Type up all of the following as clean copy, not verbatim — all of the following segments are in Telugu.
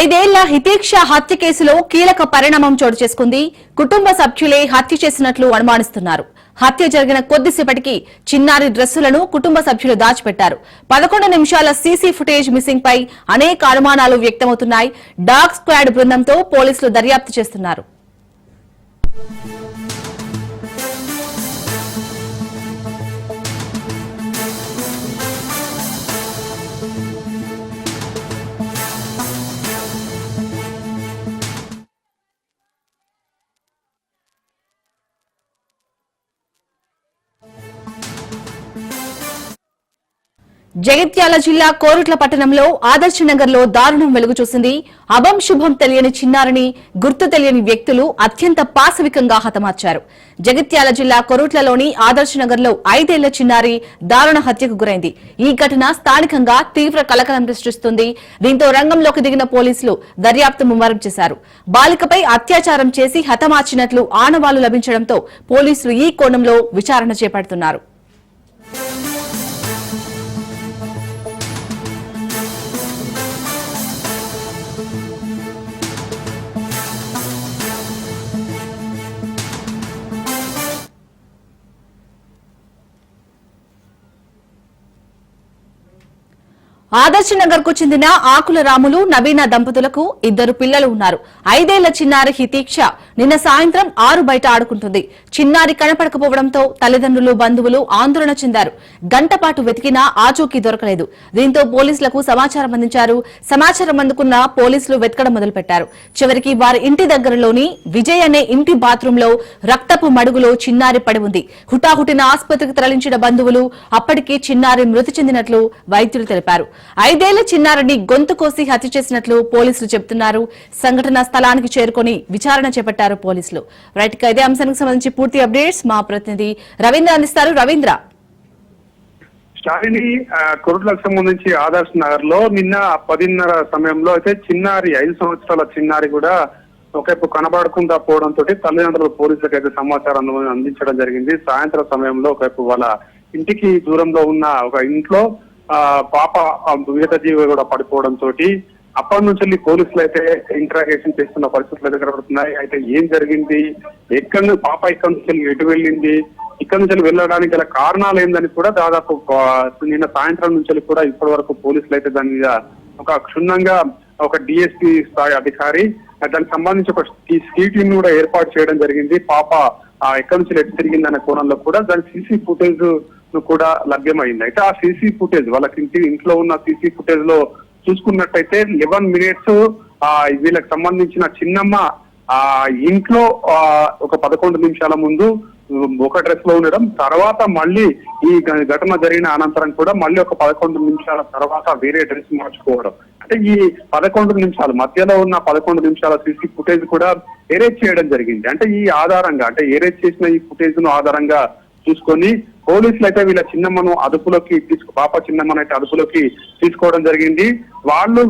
ఐదేళ్ల హితేక్ష హత్య కేసులో కీలక పరిణామం చోటు చేసుకుంది. కుటుంబ సభ్యులే హత్య చేసినట్లు అనుమానిస్తున్నారు. హత్య జరిగిన కొద్దిసేపటికి చిన్నారి డ్రెస్సులను కుటుంబ సభ్యులు దాచిపెట్టారు. 11 నిమిషాల సీసీ ఫుటేజ్ మిస్సింగ్ పై అనేక అనుమానాలు వ్యక్తమవుతున్నాయి. డాగ్ స్క్వాడ్ బృందంతో పోలీసులు దర్యాప్తు చేస్తున్నారు. జగిత్యాల జిల్లా కోరుట్ల పట్టణంలో ఆదర్శ నగర్ లో దారుణం వెలుగు చూసింది. అభం శుభం తెలియని చిన్నారిని గుర్తు తెలియని వ్యక్తులు అత్యంత పాశవికంగా హతమార్చారు. జగిత్యాల జిల్లా కోరుట్లలోని ఆదర్శ నగర్ లో 5 ఏళ్ల చిన్నారి దారుణ హత్యకు గురైంది. ఈ ఘటన స్థానికంగా తీవ్ర కలకలం సృష్టిస్తుంది. దీంతో రంగంలోకి దిగిన పోలీసులు దర్యాప్తు ముమ్మరం చేశారు. బాలికపై అత్యాచారం చేసి హతమార్చినట్లు ఆనవాళ్లు లభించడంతో పోలీసులు ఈ కోణంలో విచారణ చేపడుతున్నారు. ఆదర్శ నగర్ కు చెందిన ఆకుల రాములు నవీన దంపతులకు 2 పిల్లలు ఉన్నారు. 5 ఏళ్ల చిన్నారి హితీక్ష నిన్న సాయంత్రం 6 బయట ఆడుకుంటుంది. చిన్నారి కనపడకపోవడంతో తల్లిదండ్రులు బంధువులు ఆందోళన చెందారు. గంటపాటు వెతికినా ఆచూకీ దొరకలేదు. దీంతో పోలీసులకు సమాచారం అందించారు. సమాచారం అందుకున్న పోలీసులు వెతకడం మొదలుపెట్టారు. చివరికి వారి ఇంటి దగ్గరలోని విజయ్ అనే ఇంటి బాత్రూమ్ లో రక్తపు మడుగులో చిన్నారి పడి ఉంది. హుటాహుటిన ఆసుపత్రికి తరలించిన బంధువులు అప్పటికే చిన్నారి మృతి చెందినట్లు వైద్యులు తెలిపారు. 5 ఏళ్ల చిన్నారిని గొంతు కోసి హత్య చేసినట్లు పోలీసులు చెబుతున్నారు. సంఘటనా స్థలానికి చేరుకుని విచారణ చేపట్టారు పోలీసులు. రైట్ గా ఇదే అంశానికి సంబంధించి పూర్తి అప్డేట్స్ మా ప్రతినిధి రవీంద్ర అందిస్తారు. రవీంద్ర, శాలిని కొరుట్లకు సంబంధించి ఆదర్శ్ నగర్ లో నిన్న 10:30 సమయంలో అయితే చిన్నారి 5 సంవత్సరాల చిన్నారి కూడా ఒకవైపు కనబడకుండా పోవడంతో తల్లిదండ్రులు పోలీసులకు అయితే సమాచారం అందించడం జరిగింది. సాయంత్రం సమయంలో ఒకవైపు వాళ్ళ ఇంటికి దూరంలో ఉన్న ఒక ఇంట్లో పాప విగత జీవి కూడా పడిపోవడంతో అప్పటి నుంచి పోలీసులు అయితే ఇంటరాగేషన్ చేస్తున్న పరిస్థితులు అయితే కనబడుతున్నాయి. అయితే ఏం జరిగింది, పాప ఇక్కడ నుంచి ఎటు వెళ్ళింది, ఇక్కడ నుంచి వెళ్ళడానికి గల కారణాలు ఏందని కూడా దాదాపు నిన్న సాయంత్రం నుంచి కూడా ఇప్పటి వరకు పోలీసులు అయితే దాని మీద ఒక క్షుణ్ణంగా ఒక డిఎస్పీ స్థాయి అధికారి దానికి సంబంధించి ఒక టీం కూడా ఏర్పాటు చేయడం జరిగింది. పాప ఎక్కడి నుంచి ఎటు తిరిగిందనే కోణంలో కూడా దాని సీసీ ఫుటేజ్ కూడా లభ్యమైంది. అయితే ఆ సీసీ ఫుటేజ్ వాళ్ళకి ఇంట్లో ఉన్న సీసీ ఫుటేజ్ లో చూసుకున్నట్టయితే 11 minutes వీళ్ళకి సంబంధించిన చిన్నమ్మ ఇంట్లో ఒక 11 నిమిషాల ముందు ఒక డ్రెస్ లో ఉండడం, తర్వాత మళ్ళీ ఈ ఘటన జరిగిన అనంతరం కూడా మళ్ళీ ఒక 11 నిమిషాల తర్వాత వేరే డ్రెస్ మార్చుకోవడం. అంటే ఈ 11 నిమిషాలు మధ్యలో ఉన్న 11 నిమిషాల సీసీ ఫుటేజ్ కూడా ఎరేజ్ చేయడం జరిగింది. అంటే ఈ ఆధారంగా అంటే ఎరేజ్ చేసిన ఈ ఫుటేజ్ ను ఆధారంగా చూసుకొని పోలీసులు అయితే వీళ్ళ చిన్నమ్మను అదుపులోకి పాప చిన్నమ్మను అయితే అదుపులోకి తీసుకోవడం జరిగింది.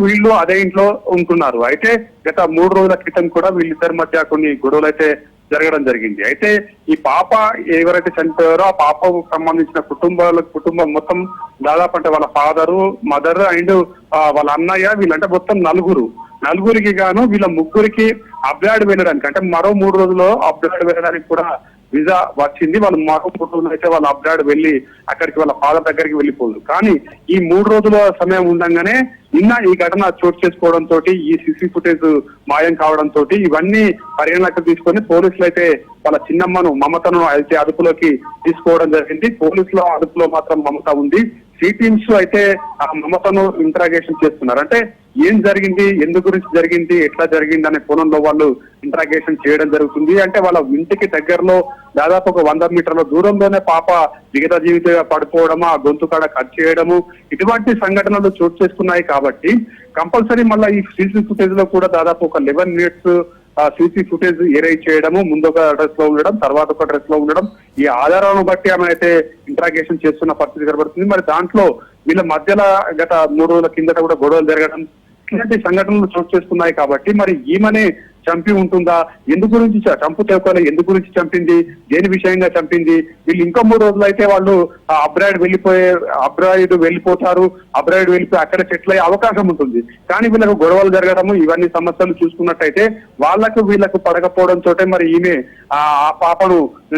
వీళ్ళు అదే ఇంట్లో ఉంటున్నారు. అయితే గత 3 రోజుల క్రితం కూడా వీళ్ళిద్దరి మధ్య కొన్ని గొడవలు అయితే జరగడం జరిగింది. అయితే ఈ పాప ఎవరైతే చనిపోయారో ఆ పాపకు సంబంధించిన కుటుంబం మొత్తం దాదాపు అంటే వాళ్ళ ఫాదరు, మదర్ అండ్ వాళ్ళ అన్నయ్య వీళ్ళంటే మొత్తం నలుగురికి గాను వీళ్ళ ముగ్గురికి అబ్రాడ్ వెళ్ళడానికి అంటే మరో 3 రోజుల్లో అబ్రాడ్ వెళ్ళడానికి కూడా వీసా వచ్చింది. వాళ్ళు మరో 3 రోజులు అయితే వాళ్ళు అబ్రాడ్ వెళ్ళి అక్కడికి వాళ్ళ ఫాదర్ దగ్గరికి వెళ్ళిపోదు. కానీ ఈ 3 రోజుల సమయం ఉండగానే నిన్న ఈ ఘటన చోటు చేసుకోవడంతో ఈ సీసీ ఫుటేజ్ మాయం కావడంతో ఇవన్నీ పరిగణలోకి తీసుకొని పోలీసులు అయితే వాళ్ళ చిన్నమ్మను మమతను అయితే అదుపులోకి తీసుకోవడం జరిగింది. పోలీసుల అదుపులో మాత్రం మమత ఉంది. సి టీమ్స్ అయితే ఆ మమతను ఇంటరాగేషన్ చేస్తున్నారు. అంటే ఏం జరిగింది, ఎందు గురించి జరిగింది, ఎట్లా జరిగింది అనే కోణంలో వాళ్ళు ఇంటరాగేషన్ చేయడం జరుగుతుంది. అంటే వాళ్ళ ఇంటికి దగ్గరలో దాదాపు ఒక 100 మీటర్ల దూరంలోనే పాప మిగతా జీవితంగా పడిపోవడము, ఆ గొంతు కాడ కట్ చేయడము ఇటువంటి సంఘటనలు చోటు చేసుకున్నాయి. కాబట్టి కంపల్సరీ మళ్ళీ ఈ సీసీ ఫుటేజ్ లో కూడా దాదాపు ఒక 11 minutes సీసీ ఫుటేజ్ ఎరేజ్ చేయడము, ముందు ఒక డ్రెస్ లో ఉండడం, తర్వాత ఒక డ్రెస్ లో ఉండడం, ఈ ఆధారాలను బట్టి ఆమె అయితే ఇంటరాగేషన్ చేస్తున్న పరిస్థితి కనబడుతుంది. మరి దాంట్లో వీళ్ళ మధ్యలో గత 3 రోజుల కిందట కూడా గొడవలు జరగడం ఇలాంటి సంఘటనలు చోటు చేసుకున్నాయి. కాబట్టి మరి ఈమెనే చంపి ఉంటుందా, ఎందు గురించి చంపితే ఎందు గురించి చంపింది, దేని విషయంగా చంపింది. వీళ్ళు ఇంకా 3 రోజులు అయితే వాళ్ళు అబ్రాయిడ్ వెళ్ళిపోతారు. అబ్రాయిడ్ వెళ్ళిపోయి అక్కడ సెటిల్ అయ్యే అవకాశం ఉంటుంది. కానీ వీళ్ళకు గొడవలు జరగడము ఇవన్నీ సమస్యలు చూసుకున్నట్టయితే వీళ్ళకు పడకపోవడంతో మరి ఈమె ఆ పాపను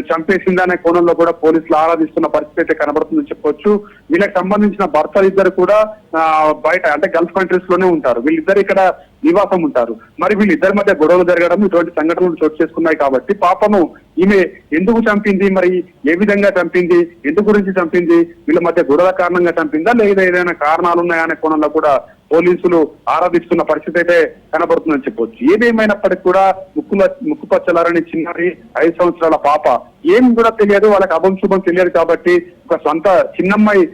చంపేసిందనే కోణంలో కూడా పోలీసులు ఆరాధిస్తున్న పరిస్థితి అయితే కనబడుతుందని చెప్పొచ్చు. వీళ్ళకి సంబంధించిన భర్తలు ఇద్దరు కూడా బయట అంటే గల్ఫ్ కంట్రీస్ లోనే ఉంటారు. వీళ్ళిద్దరు ఇక్కడ నివాసం ఉంటారు. మరి వీళ్ళిద్దరి మధ్య గొడవలు జరగడం ఇటువంటి సంఘటనలు చోటు చేసుకున్నాయి. కాబట్టి పాపను ఈమె ఎందుకు చంపింది, మరి ఏ విధంగా చంపింది, ఎందు గురించి చంపింది, వీళ్ళ మధ్య గొడవల కారణంగా చంపిందా లేదా ఏదైనా కారణాలు ఉన్నాయా అనే కోణంలో కూడా పోలీసులు ఆరాధిస్తున్న పరిస్థితి అయితే కనబడుతుందని చెప్పొచ్చు. ఏదేమైనప్పటికీ కూడా ముక్కుపచ్చలారని చిన్నారి 5 సంవత్సరాల పాప ఏం కూడా తెలియదు, వాళ్ళకి అభంశుభం తెలియదు. కాబట్టి ఒక సొంత చిన్నమ్మాయి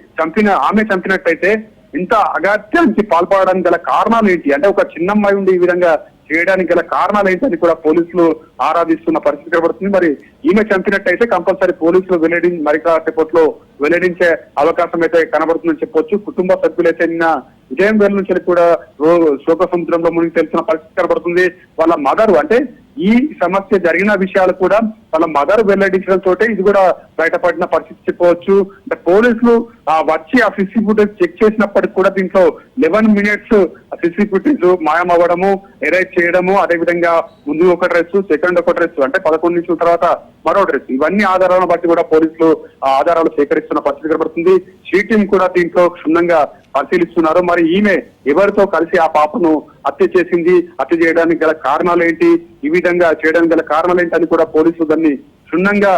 ఆమె చంపినట్టయితే ఇంత అగాత్యానికి పాల్పడడానికి గల కారణాలు ఏంటి, అంటే ఒక చిన్నమ్మాయి ఉండి ఈ విధంగా చేయడానికి గల కారణాలు ఏంటని కూడా పోలీసులు ఆరాధిస్తున్న పరిస్థితి కనబడుతుంది. మరి ఈమె చంపినట్టయితే కంపల్సరీ పోలీసులు మరి కాసేపట్లో వెల్లడించే అవకాశం అయితే కనబడుతుందని చెప్పొచ్చు. కుటుంబ సభ్యులైతే నిన్న ఉదయం వేల నుంచి కూడా శోక సముద్రంలో మునిగి తెలిసిన పరిస్థితి కనబడుతుంది. వాళ్ళ మదర్ అంటే ఈ సమస్య జరిగిన విషయాలు కూడా వాళ్ళ మదర్ వెల్లడించడంతో ఇది కూడా బయటపడిన పరిస్థితి చెప్పవచ్చు. పోలీసులు వచ్చి ఆ సిసి ఫుటేజ్ చెక్ చేసినప్పటికీ కూడా దీంట్లో 11 minutes సిసి ఫుటేజ్ మాయమవ్వడము, ఎరేజ్ చేయడము, అదేవిధంగా ముందు ఒక డ్రెస్, సెకండ్ ఒక డ్రెస్, అంటే 11 నిమిషాల తర్వాత మరో డ్రెస్, ఇవన్నీ ఆధారాలను బట్టి కూడా పోలీసులు ఆధారాలు సేకరిస్తున్న పరిస్థితి కనబడుతుంది. టీం కూడా దీంట్లో క్షుణ్ణంగా పరిశీలిస్తున్నారు. మరి ఈమె ఎవరితో కలిసి ఆ పాపను హత్య చేసింది, హత్య చేయడానికి గల కారణాలు ఏంటి, ఈ విధంగా చేయడానికి గల కారణాలు ఏంటి అని కూడా పోలీసులు దాన్ని క్షుణ్ణంగా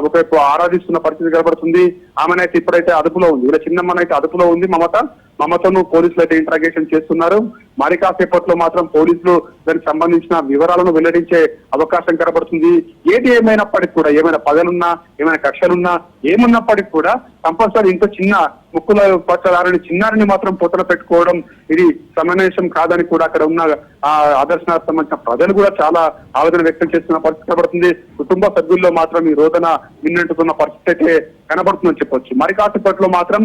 ఒకవైపు ఆరాధిస్తున్న పరిస్థితి కనబడుతుంది. ఆమెనైతే ఇప్పుడైతే అదుపులో ఉంది, ఇలా చిన్నమ్మనైతే అదుపులో ఉంది. మమతను పోలీసులు అయితే ఇంట్రాగేషన్ చేస్తున్నారు. మరి కాసేపట్లో మాత్రం పోలీసులు దానికి సంబంధించిన వివరాలను వెల్లడించే అవకాశం కనబడుతుంది. ఏది ఏమైనప్పటికీ కూడా, ఏమైనా పగలున్నా, ఏమైనా కక్షలున్నా, ఏమున్నప్పటికీ కూడా కంపల్సరీ ఇంత చిన్న ముక్కుల పచ్చలారని చిన్నారిని మాత్రం పొట్టన పెట్టుకోవడం ఇది సమంజసం కాదని కూడా అక్కడ ఉన్న ఆదర్శనానికి సంబంధించిన ప్రజలు కూడా చాలా ఆవేదన వ్యక్తం చేస్తున్న పరిస్థితి కనబడుతుంది. కుటుంబ సభ్యుల్లో మాత్రం ఈ రోజున నిన్నట్టుకున్న పరిస్థితి అయితే కనబడుతుందని చెప్పొచ్చు. మరి కాసేపట్లో మాత్రం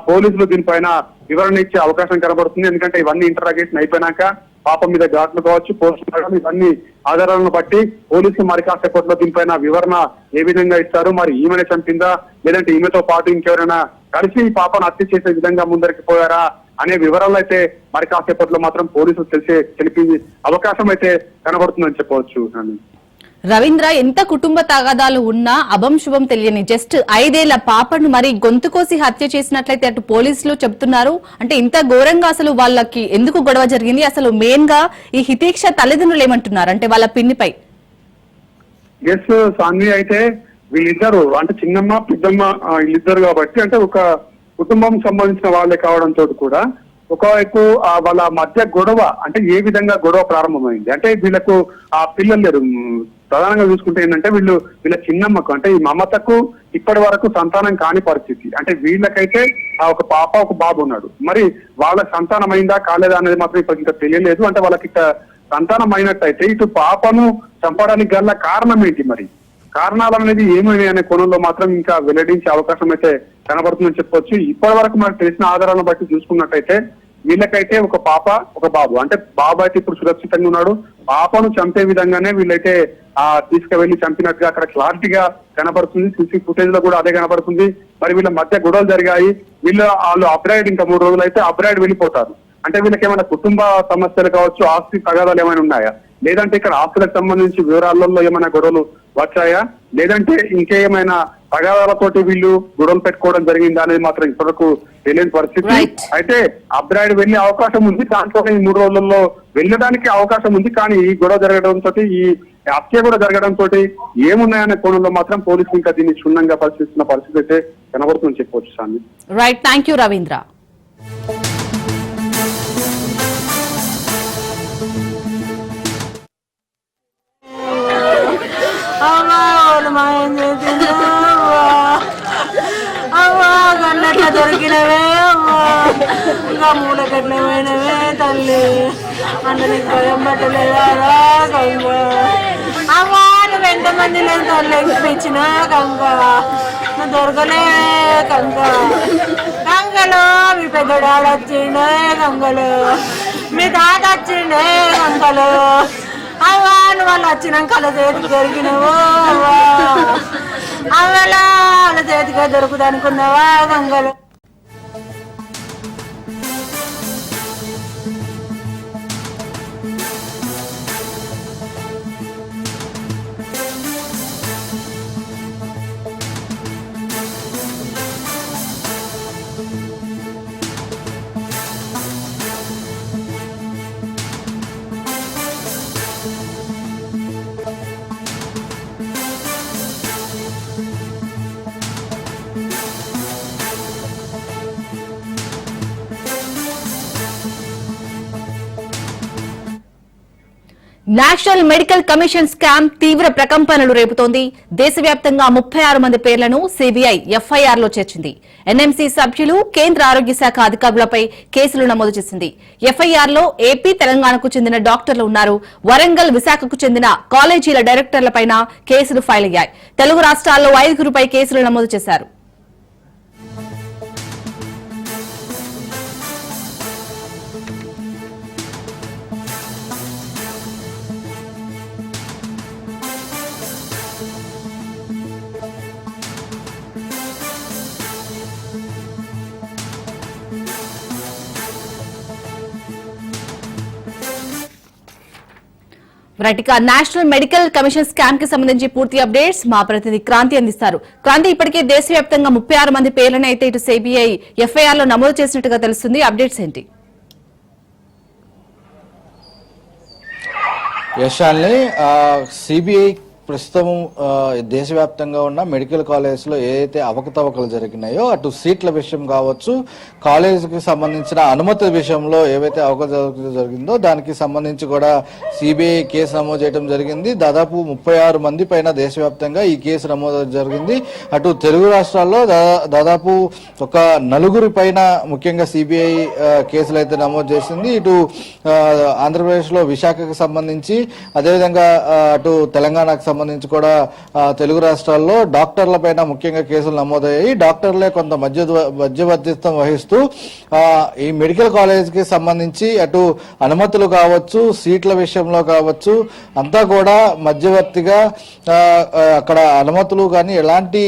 పోలీసులు దీనిపైన వివరణ ఇచ్చే అవకాశం కనబడుతుంది. ఎందుకంటే ఇవన్నీ ఇంటరాగేషన్ అయిపోయినాక పాపం మీద ఘాట్లు కావచ్చు, పోస్ట్ మార్టం, ఇవన్నీ ఆధారాలను బట్టి పోలీసులు మరి కాసేపట్లో దీనిపైన వివరణ ఏ విధంగా ఇస్తారు, మరి ఈమెనే చంపిందా లేదంటే ఈమెతో పాటు ఇంకెవరైనా కలిసి ఈ పాపను హత్య చేసే విధంగా ముందరికి పోయారా అనే వివరాలు అయితే మరి కాసేపట్లో మాత్రం పోలీసులు తెలిపే అవకాశం అయితే కనబడుతుందని చెప్పవచ్చు. రవీంద్ర, ఎంత కుటుంబ తగాదాలు ఉన్నా అభంశుభం తెలియని జస్ట్ 5 ఏళ్ల పాపను మరి గొంతు కోసి హత్య చేసినట్లయితే అటు పోలీసులు చెప్తున్నారు. అంటే ఇంత ఘోరంగా అసలు వాళ్ళకి ఎందుకు గొడవ జరిగింది, అసలు మెయిన్ గా ఈ హితీక్ష తల్లిదండ్రులు ఏమంటున్నారు అంటే వాళ్ళ పిన్నిపై? ఎస్ సాన్వి, అయితే వీళ్ళిద్దరు అంటే చిన్నమ్మ పెద్దమ్మ వీళ్ళిద్దరు కాబట్టి అంటే ఒక కుటుంబం సంబంధించిన వాళ్ళే కావడంతో కూడా ఒకవైపు వాళ్ళ మధ్య గొడవ అంటే ఏ విధంగా గొడవ ప్రారంభమైంది అంటే వీళ్ళకు పిల్లలు లేరు. ప్రధానంగా చూసుకుంటే ఏంటంటే వీళ్ళ చిన్నమ్మకు అంటే ఈ మమతకు ఇప్పటి వరకు సంతానం కాని పరిస్థితి. అంటే వీళ్ళకైతే ఒక పాప ఒక బాబు ఉన్నాడు. మరి వాళ్ళ సంతానం అయిందా కాలేదా అనేది మాత్రం ఇప్పుడు ఇంకా తెలియలేదు. అంటే వాళ్ళకి సంతానం అయినట్టయితే ఇటు పాపను చంపడానికి గల కారణం ఏంటి, మరి కారణాలు అనేది ఏమైనా అనే కోణంలో మాత్రం ఇంకా వెల్లడించే అవకాశం అయితే కనబడుతుందని చెప్పొచ్చు. ఇప్పటి వరకు మనకు తెలిసిన ఆధారాలను బట్టి చూసుకున్నట్టయితే వీళ్ళకైతే ఒక పాప ఒక బాబు, అంటే బాబు అయితే ఇప్పుడు సురక్షితంగా ఉన్నాడు. పాపను చంపే విధంగానే వీళ్ళైతే తీసుకువెళ్లి చంపినట్టుగా అక్కడ క్లారిటీగా కనబడుతుంది. సీసీ ఫుటేజ్ లో కూడా అదే కనబడుతుంది. మరి వీళ్ళ మధ్య గొడవలు జరిగాయి. వాళ్ళు అబ్రాయిడ్ ఇంకా 3 రోజులు అయితే అబ్రాయిడ్ వెళ్ళిపోతారు. అంటే వీళ్ళకి ఏమైనా కుటుంబ సమస్యలు కావచ్చు, ఆస్తి తగాదాలు ఏమైనా ఉన్నాయా, లేదంటే ఇక్కడ ఆస్తులకు సంబంధించి వివరాలలో ఏమైనా గొడవలు వచ్చాయా, లేదంటే ఇంకేమైనా తగాదాలతోటి వీళ్ళు గొడవలు పెట్టుకోవడం జరిగిందా అనేది మాత్రం ఇప్పటివరకు తెలియని పరిస్థితి. అయితే అబ్రాయిడ్ వెళ్లే అవకాశం ఉంది, దాంట్లో ఈ 3 రోజుల్లో వెళ్ళడానికి అవకాశం ఉంది. కానీ ఈ గొడవ జరగడంతో ఈ హత్య కూడా జరగడంతో ఏమున్నాయనే కోణంలో మాత్రం పోలీసులు ఇంకా దీన్ని క్షుణ్ణంగా పరిశీలిస్తున్న పరిస్థితి అయితే కనబడుతుందని చెప్పవచ్చు. సామి రైట్, థ్యాంక్ యూ రవీంద్ర. గన్నట్ల దొరికినవే అమ్మా, ఇంకా మూలకట్లమైనవే తల్లి, అంటే నీకు భయం పట్టలేదా గంగ? అమ్మా నువ్వు ఎంతమంది లేదు తల్లి ఎక్కిపించినా గంగ, నువ్వు దొరకలే గంగ. గంగలో మీ పెద్దడాడు వచ్చిండే గంగలో, మీ తాత వచ్చిండే గంగలో. అవ్వా నువ్వు వాళ్ళు వచ్చినాక వాళ్ళ చేతికి దొరికినవో అవ్వా అవ్వలా వాళ్ళ చేతిగా దొరుకుదనుకున్నావా గంగలు. నేషనల్ మెడికల్ కమిషన్ స్కామ్ తీవ్ర ప్రకంపనలు రేపుతోంది. దేశవ్యాప్తంగా 36 మంది పేర్లను సిబిఐ ఎఫ్ఐఆర్ లో చేర్చింది. ఎన్ఎంసీ సభ్యులు, కేంద్ర ఆరోగ్య శాఖ అధికారులపై కేసులు నమోదు చేసింది. ఎఫ్ఐఆర్ లో ఏపీ, తెలంగాణకు చెందిన డాక్టర్లు ఉన్నారు. వరంగల్, విశాఖకు చెందిన కాలేజీల డైరెక్టర్లపైన కేసులు ఫైల్ అయ్యాయి. తెలుగు రాష్ట్రాల్లో 5గురిపై కేసులు నమోదు చేశారు. Right, national medical commission scam కి సంబంధించి పూర్తి అప్డేట్స్ మా ప్రతినిధి క్రాంతి అందిస్తారు. క్రాంతి, ఇప్పటికే దేశవ్యాప్తంగా 36 మంది పేర్లను అయితే ఇటు సిబిఐ ఎఫ్ఐఆర్ లో నమోదు చేసినట్టుగా తెలుస్తుంది. అప్డేట్స్ ఏంటి? యశాల్ని సిబిఐ ప్రస్తుతం దేశవ్యాప్తంగా ఉన్న మెడికల్ కాలేజ్లో ఏదైతే అవకతవకలు జరిగినాయో అటు సీట్ల విషయం కావచ్చు, కాలేజీకి సంబంధించిన అనుమతి విషయంలో ఏవైతే అవకతవకలు జరిగిందో దానికి సంబంధించి కూడా సిబిఐ కేసు నమోదు చేయడం జరిగింది. దాదాపు 36 మంది పైన దేశవ్యాప్తంగా ఈ కేసు నమోదు జరిగింది. అటు తెలుగు రాష్ట్రాల్లో దాదాపు ఒక 4 పైన ముఖ్యంగా సిబిఐ కేసులు అయితే నమోదు చేసింది. ఇటు ఆంధ్రప్రదేశ్లో విశాఖకు సంబంధించి, అదేవిధంగా అటు తెలంగాణకు సంబంధించి కూడా తెలుగు రాష్ట్రాల్లో డాక్టర్ల పైన ముఖ్యంగా కేసులు నమోదయ్యాయి. డాక్టర్లే కొంత మధ్యవర్తిత్వం వహిస్తూ ఈ మెడికల్ కాలేజ్ కి సంబంధించి అటు అనుమతులు కావచ్చు, సీట్ల విషయంలో కావచ్చు, అంతా కూడా మధ్యవర్తిగా అక్కడ అనుమతులు కానీ ఎలాంటి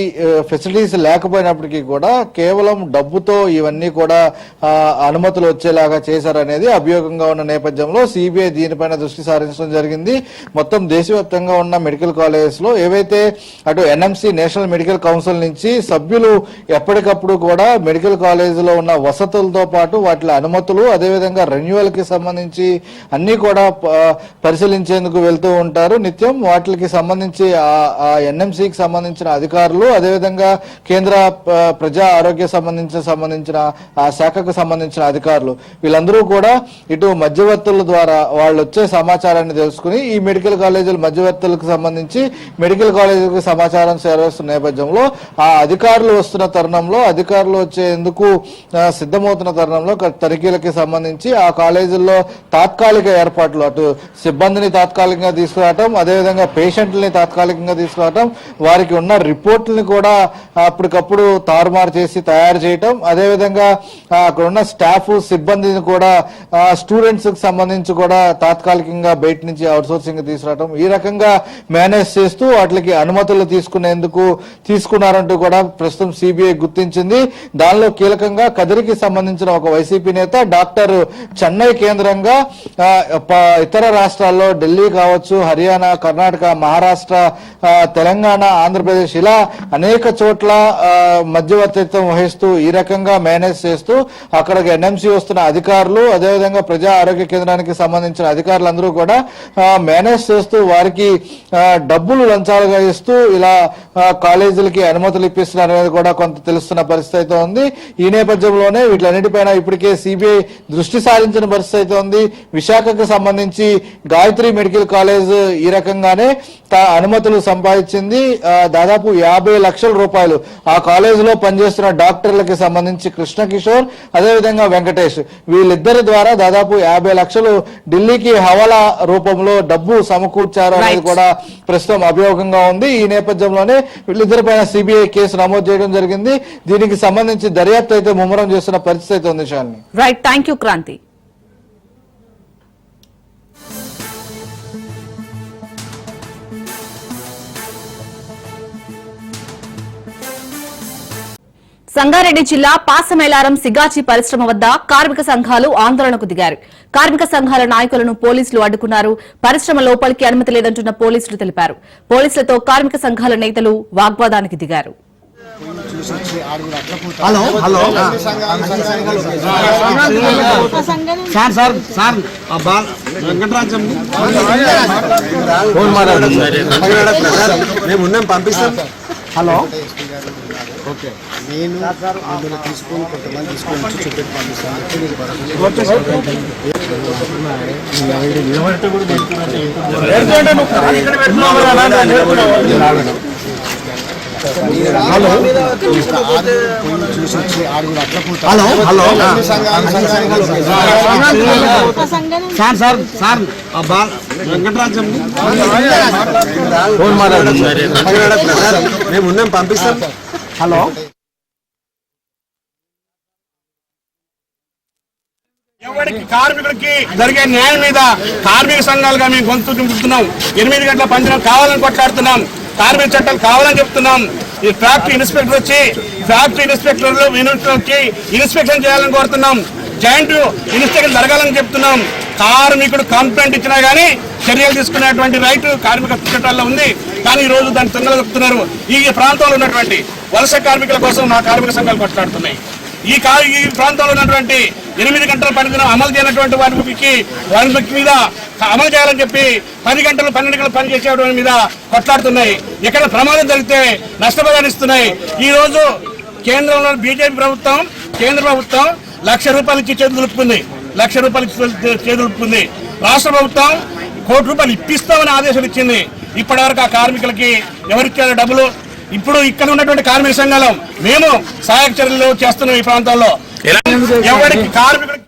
ఫెసిలిటీస్ లేకపోయినప్పటికీ కూడా కేవలం డబ్బుతో ఇవన్నీ కూడా అనుమతులు వచ్చేలాగా చేశారనేది అభియోగంగా ఉన్న నేపథ్యంలో సిబిఐ దీనిపైన దృష్టి సారించడం జరిగింది. మొత్తం దేశవ్యాప్తంగా ఉన్న మెడికల్ కాలేజెస్ లో ఏవైతే అటు ఎన్ఎంసీ నేషనల్ మెడికల్ కౌన్సిల్ నుంచి సభ్యులు ఎప్పటికప్పుడు కూడా మెడికల్ కాలేజీలో ఉన్న వసతులతో పాటు వాటి అనుమతులు, అదేవిధంగా రెన్యువల్ కి సంబంధించి అన్ని కూడా పరిశీలించేందుకు వెళ్తూ ఉంటారు నిత్యం. వాటికి సంబంధించి ఆ ఎన్ఎంసీకి సంబంధించిన అధికారులు, అదేవిధంగా కేంద్ర ప్రజా ఆరోగ్య సంబంధించిన ఆ శాఖకు సంబంధించిన అధికారులు వీళ్ళందరూ కూడా ఇటు మధ్యవర్తుల ద్వారా వాళ్ళు వచ్చే సమాచారాన్ని తెలుసుకుని ఈ మెడికల్ కాలేజీల మధ్యవర్తులకు సంబంధించి మెడికల్ కాలేజీకి సమాచారం చేరుస్తున్న నేపథ్యంలో ఆ అధికారులు వస్తున్న తరుణంలో, అధికారులు వచ్చేందుకు సిద్ధమవుతున్న తరుణంలో తనిఖీలకి సంబంధించి ఆ కాలేజీల్లో తాత్కాలిక ఏర్పాట్లు, అటు సిబ్బందిని తాత్కాలికంగా తీసుకురావటం, అదేవిధంగా పేషెంట్లని తాత్కాలికంగా తీసుకురావటం, వారికి ఉన్న రిపోర్ట్లని కూడా అప్పటికప్పుడు తారుమారు చేసి తయారు చేయటం, అదేవిధంగా అక్కడ ఉన్న స్టాఫ్ సిబ్బందిని కూడా స్టూడెంట్స్ కి సంబంధించి కూడా తాత్కాలికంగా బయట నుంచి అవుట్ సోర్సింగ్ తీసుకురావటం, ఈ రకంగా మేనేజ్ చేస్తూ వాటికి అనుమతులు తీసుకున్నారంటూ కూడా ప్రస్తుతం సిబిఐ గుర్తించింది. దానిలో కీలకంగా కదిరికి సంబంధించిన ఒక వైసీపీ నేత డాక్టర్ చెన్నై కేంద్రంగా ఇతర రాష్ట్రాల్లో ఢిల్లీ కావచ్చు, హర్యానా, కర్ణాటక, మహారాష్ట్ర, తెలంగాణ, ఆంధ్రప్రదేశ్ ఇలా అనేక చోట్ల మధ్యవర్తిత్వం వహిస్తూ ఈ రకంగా మేనేజ్ చేస్తూ అక్కడికి ఎన్ఎంసీ వస్తున్న అధికారులు, అదేవిధంగా ప్రజా ఆరోగ్య కేంద్రానికి సంబంధించిన అధికారులందరూ కూడా మేనేజ్ చేస్తూ వారికి డబ్బులు లంచాలుగా ఇస్తూ ఇలా కాలేజీలకి అనుమతులు ఇప్పిస్తున్నారు అనేది కూడా కొంత తెలుస్తున్న పరిస్థితి ఉంది. ఈ నేపథ్యంలోనే వీటిలన్నిటిపైన ఇప్పటికే సిబిఐ దృష్టి సారించిన పరిస్థితి ఉంది. విశాఖకు సంబంధించి గాయత్రి మెడికల్ కాలేజ్ ఈ రకంగానే అనుమతులు సంపాదించింది. దాదాపు 50 లక్షల రూపాయలు ఆ కాలేజీలో పనిచేస్తున్న డాక్టర్లకి సంబంధించి కృష్ణ కిషోర్, అదేవిధంగా వెంకటేష్ వీళ్ళిద్దరి ద్వారా దాదాపు 50 లక్షలు ఢిల్లీకి హవాలా రూపంలో డబ్బు సమకూర్చారు అనేది కూడా ప్రస్తుతం అభియోగంగా ఉంది. ఈ నేపథ్యంలోనే వీళ్ళిద్దరిపైన సిబిఐ కేసు నమోదు చేయడం జరిగింది. దీనికి సంబంధించి దర్యాప్తు అయితే ముమ్మరం చేస్తున్న పరిస్థితి ఉంది. Shalini, right, thank you Kranti. Sangareddy జిల్లా పాసమైలారం సిగాచి పరిశ్రమ వద్ద కార్మిక సంఘాలు ఆందోళనకు దిగారు. కార్మిక సంఘాల నాయకులను పోలీసులు అడ్డుకున్నారు. పరిశ్రమ లోపలికి అనుమతి లేదంటున్న పోలీసులు తెలిపారు. పోలీసులతో కార్మిక సంఘాల నేతలు వాగ్వాదానికి దిగారు. Hello hello sir sir sir Venkatarajam phone మేము ఉన్నాం పంపిస్తాం. హలో ఓకే నేను అందులో తీసుకొని కొంతమంది తీసుకొని వచ్చి చూపెట్టి పంపిస్తాను. Hello hello hello sir sir sir Venkatarajam phone మేము ఉన్నాం పంపిస్తాం. హలో ఎవరికి కార్మికుడికి జరిగే న్యాయం మీద కార్మిక సంఘాలుగా మేము గొంతు దింపుతున్నాం. 8 గంటల పనిదినం కావాలని కొట్లాడుతున్నాం. కార్మిక చట్టాలు కావాలని చెప్తున్నాం. ఈ ఫ్యాక్టరీ ఇన్స్పెక్టర్ వచ్చి ఫ్యాక్టరీ ఇన్స్పెక్టర్లు వచ్చి ఇన్స్పెక్షన్ చేయాలని కోరుతున్నాం. జాయింట్ ఇన్స్పెక్షన్ జరగాలని చెప్తున్నాం. కార్మికుడు కంప్లైంట్ ఇచ్చినా గానీ చర్యలు తీసుకునేటువంటి రైట్ కార్మిక చట్టాల్లో ఉంది. కానీ ఈ రోజు దాన్ని తొందరగా చెప్తున్నారు. ఈ ప్రాంతంలో ఉన్నటువంటి వలస కార్మికుల కోసం మా కార్మిక సంఘాలు కొట్లాడుతున్నాయి. ఈ ప్రాంతంలో ఉన్నటువంటి 8 గంటల పనిదినం అమలు చేయనటువంటి వారి మీద అమలు చేయాలని చెప్పి 10 గంటలు 12 గంటలు పని చేసేటువంటి మీద కొట్లాడుతున్నాయి. ఎక్కడ ప్రమాదం జరిగితే నష్టపరిహారం ఇస్తున్నాయి. ఈ రోజు కేంద్రంలో బీజేపీ ప్రభుత్వం కేంద్ర ప్రభుత్వం ₹1,00,000 ఇచ్చి చేతులు దులుపుకుంది. రాష్ట్ర ప్రభుత్వం ₹1,00,00,000 ఇప్పిస్తామని ఆదేశాలు ఇచ్చింది. ఇప్పటివరకు ఆ కార్మికులకి ఎవరిచ్చారు డబ్బులు? ఇప్పుడు ఇక్కడ ఉన్నటువంటి కార్మిక సంఘాలు మేము సహాయక చర్యలు చేస్తున్నాం. ఈ ప్రాంతాల్లో ఎవరికి కార్మికులు